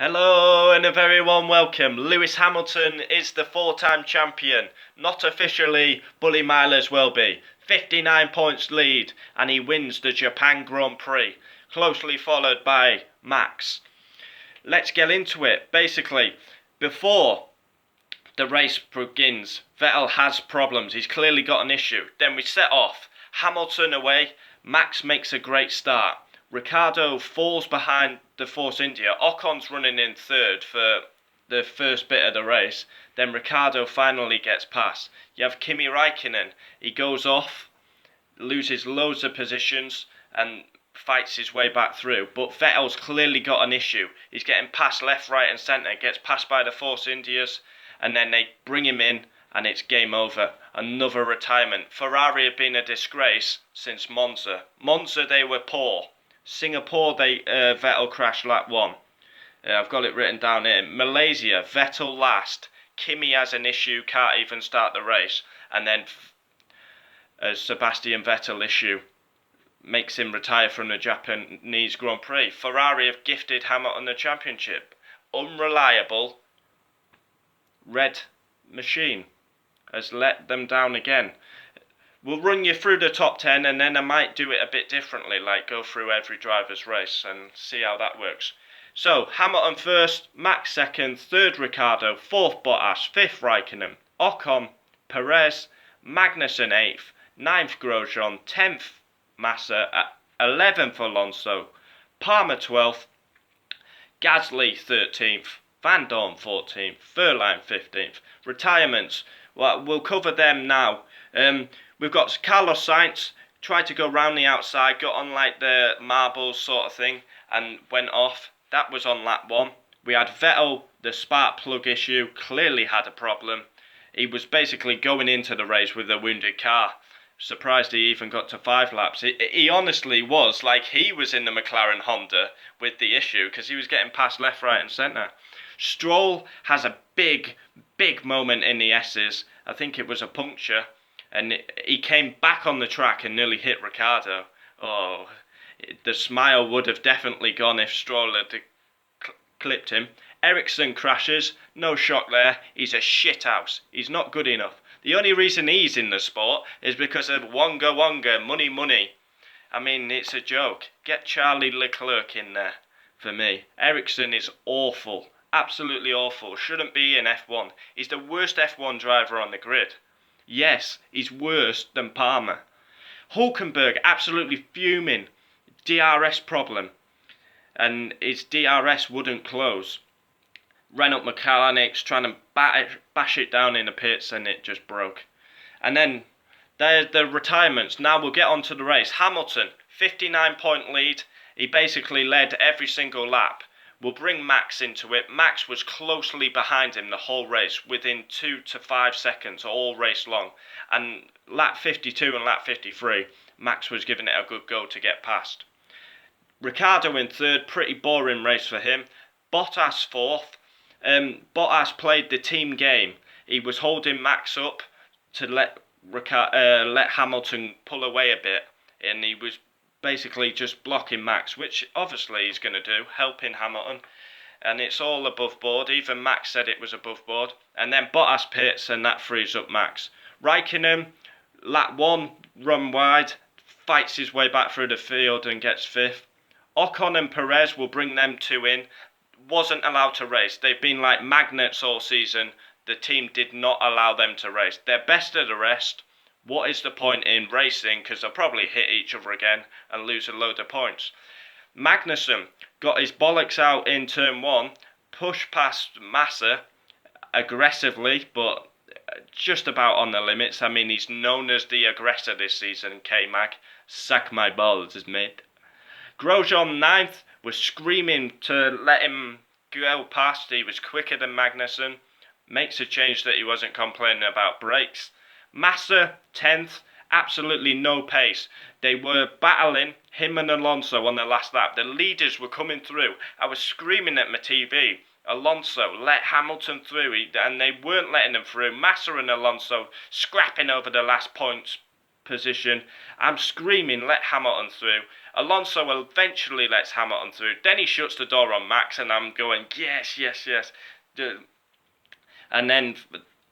Hello and a very warm welcome. Lewis Hamilton is the four-time champion. Not officially, Bully Milers will be. 59 points lead and he wins the Japan Grand Prix, closely followed by Max. Let's get into it. Basically, before the race begins, Vettel has problems. He's clearly got an issue. Then we set off. Hamilton away. Max makes a great start. Ricciardo falls behind the Force India. Ocon's running in third for the first bit of the race. Then Ricciardo finally gets past. You have Kimi Räikkönen. He goes off, loses loads of positions, and fights his way back through. But Vettel's clearly got an issue. He's getting passed left, right, and centre. Gets passed by the Force Indias, and then they bring him in, and it's game over. Another retirement. Ferrari have been a disgrace since Monza. Monza, they were poor. Singapore, Vettel crashed lap one. I've got it written down here. Malaysia, Vettel last. Kimi has an issue, can't even start the race. And then Sebastian Vettel issue makes him retire from the Japanese Grand Prix. Ferrari have gifted Hamilton the championship. Unreliable red machine has let them down again. We'll run you through the top 10 and then I might do it a bit differently, like go through every driver's race and see how that works. So, Hamilton first, Max second, third Ricciardo, fourth Bottas, fifth Raikkonen, Ocon, Perez, Magnussen eighth, ninth Grosjean, 10th Massa, 11th Alonso, Palmer 12th, Gasly 13th, Van Dorn 14th, Verline 15th. Retirements, well, we'll cover them now. We've got Carlos Sainz, tried to go round the outside, got on like the marbles sort of thing, and went off. That was on lap one. We had Vettel, the spark plug issue, clearly had a problem. He was basically going into the race with a wounded car. Surprised he even got to 5 laps. He honestly was, like he was in the McLaren Honda with the issue, because he was getting passed left, right and centre. Stroll has a big moment in the S's. I think it was a puncture. And he came back on the track and nearly hit Ricciardo. Oh, the smile would have definitely gone if Stroll had clipped him. Ericsson crashes, no shock there. He's a shithouse. He's not good enough. The only reason he's in the sport is because of Wonga Wonga, money. I mean, it's a joke. Get Charlie Leclerc in there for me. Ericsson is awful. Absolutely awful. Shouldn't be in F1. He's the worst F1 driver on the grid. Yes, he's worse than Palmer. Hulkenberg absolutely fuming. DRS problem. And his DRS wouldn't close. Renault mechanics trying to bash it down in the pits and it just broke. And then there's the retirements. Now we'll get on to the race. Hamilton, 59-point lead. He basically led every single lap. We'll bring Max into it. Max was closely behind him the whole race, within 2 to 5 seconds, all race long. And lap 52 and lap 53, Max was giving it a good go to get past. Ricciardo in third, pretty boring race for him. Bottas fourth. Bottas played the team game. He was holding Max up to let Hamilton pull away a bit, and he was basically just blocking Max, which obviously he's going to do, helping Hamilton. And it's all above board. Even Max said it was above board. And then Bottas pits, and that frees up Max. Raikkonen, lap one, run wide, fights his way back through the field and gets fifth. Ocon and Perez will bring them two in. Wasn't allowed to race. They've been like magnets all season. The team did not allow them to race. They're best of the rest. What is the point in racing? Because they'll probably hit each other again and lose a load of points. Magnussen got his bollocks out in turn one, pushed past Massa aggressively, but just about on the limits. I mean, he's known as the aggressor this season, K-Mag. Sack my balls, mate. Grosjean ninth was screaming to let him go past. He was quicker than Magnussen. Makes a change that he wasn't complaining about brakes. Massa 10th, absolutely no pace. They were battling, him and Alonso, on the last lap. The leaders were coming through. I was screaming at my TV, Alonso, let Hamilton through, and they weren't letting him through. Massa and Alonso scrapping over the last points position. I'm screaming, let Hamilton through. Alonso eventually lets Hamilton through. Then he shuts the door on Max, and I'm going, yes, yes, yes. And then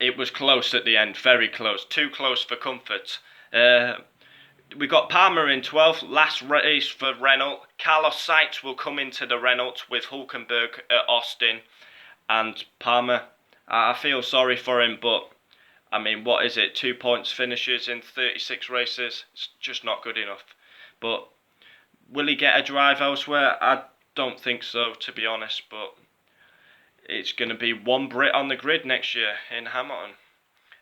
it was close at the end, very close. Too close for comfort. We got Palmer in 12th, last race for Renault. Carlos Sainz will come into the Renault with Hulkenberg at Austin. And Palmer, I feel sorry for him, but I mean, what is it? 2 points finishes in 36 races? It's just not good enough. But will he get a drive elsewhere? I don't think so, to be honest, but it's going to be one Brit on the grid next year in Hamilton.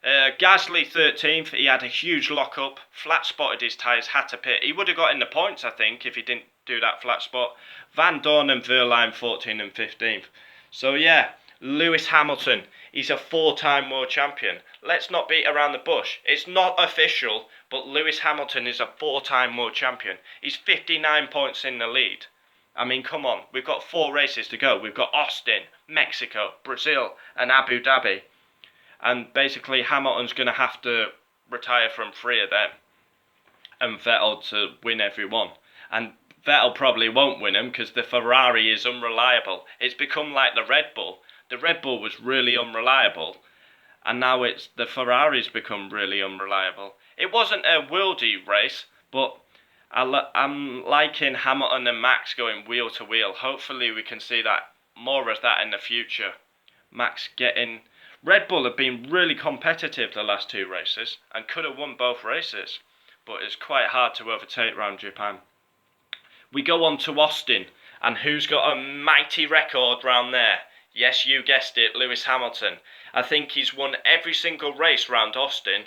Gasly 13th, he had a huge lock-up, flat spotted his tyres, had to pit. He would have got in the points, I think, if he didn't do that flat spot. Van Dorn and Verline 14th and 15th. So yeah, Lewis Hamilton, he's a 4-time world champion. Let's not beat around the bush. It's not official, but Lewis Hamilton is a 4-time world champion. He's 59 points in the lead. I mean, come on, we've got 4 races to go. We've got Austin, Mexico, Brazil and Abu Dhabi. And basically Hamilton's going to have to retire from 3 of them and Vettel to win every one. And Vettel probably won't win them because the Ferrari is unreliable. It's become like the Red Bull. The Red Bull was really unreliable, and now it's the Ferrari's become really unreliable. It wasn't a worldy race, but I'm liking Hamilton and Max going wheel to wheel. Hopefully we can see that more of that in the future. Max getting... Red Bull have been really competitive the last 2 races and could have won both races, but it's quite hard to overtake round Japan. We go on to Austin, and who's got a mighty record round there? Yes, you guessed it, Lewis Hamilton. I think he's won every single race round Austin,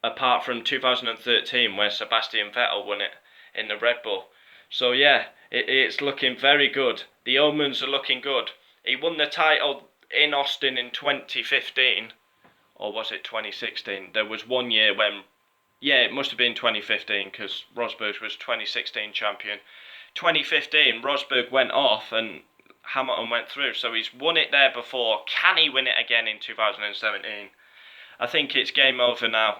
apart from 2013 where Sebastian Vettel won it in the Red Bull. So yeah, it's looking very good. The omens are looking good. He won the title in Austin in 2015, or was it 2016? There was one year when, yeah, it must have been 2015 because Rosberg was 2016 champion. 2015, Rosberg went off and Hamilton went through, so he's won it there before. Can he win it again in 2017? I think it's game over now.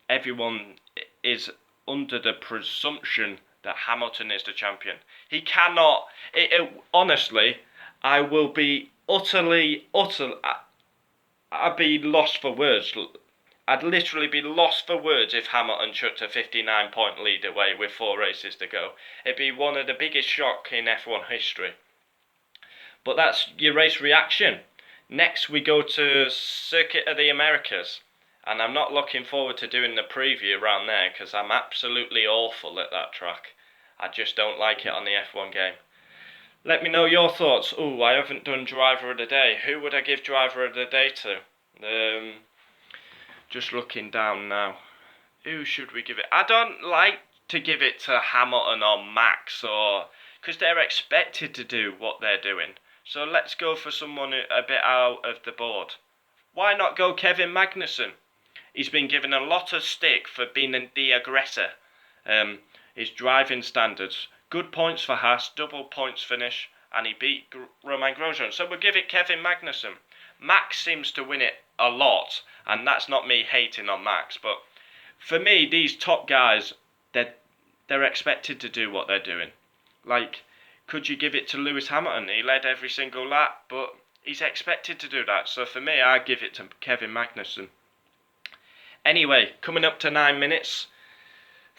Everyone is under the presumption that Hamilton is the champion. He cannot, honestly, I will be utterly, I'd be lost for words. I'd literally be lost for words if Hamilton chucked a 59-point lead away with 4 races to go. It'd be one of the biggest shocks in F1 history. But that's your race reaction. Next we go to Circuit of the Americas. And I'm not looking forward to doing the preview around there because I'm absolutely awful at that track. I just don't like it on the F1 game. Let me know your thoughts. Oh, I haven't done Driver of the Day. Who would I give Driver of the Day to? Just looking down now. Who should we give it? I don't like to give it to Hamilton or Max, or because they're expected to do what they're doing. So let's go for someone a bit out of the board. Why not go Kevin Magnussen? He's been given a lot of stick for being the aggressor. His driving standards. Good points for Haas, double points finish, and he beat Romain Grosjean. So we'll give it Kevin Magnussen. Max seems to win it a lot, and that's not me hating on Max, but for me, these top guys, they're expected to do what they're doing. Like, could you give it to Lewis Hamilton? He led every single lap, but he's expected to do that. So for me, I give it to Kevin Magnussen. Anyway, coming up to 9 minutes.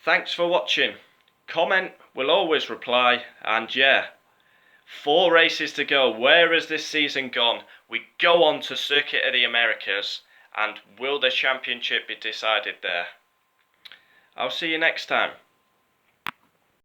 Thanks for watching. Comment, we'll always reply, and yeah, 4 races to go. Where has this season gone? We go on to Circuit of the Americas, and will the championship be decided there? I'll see you next time.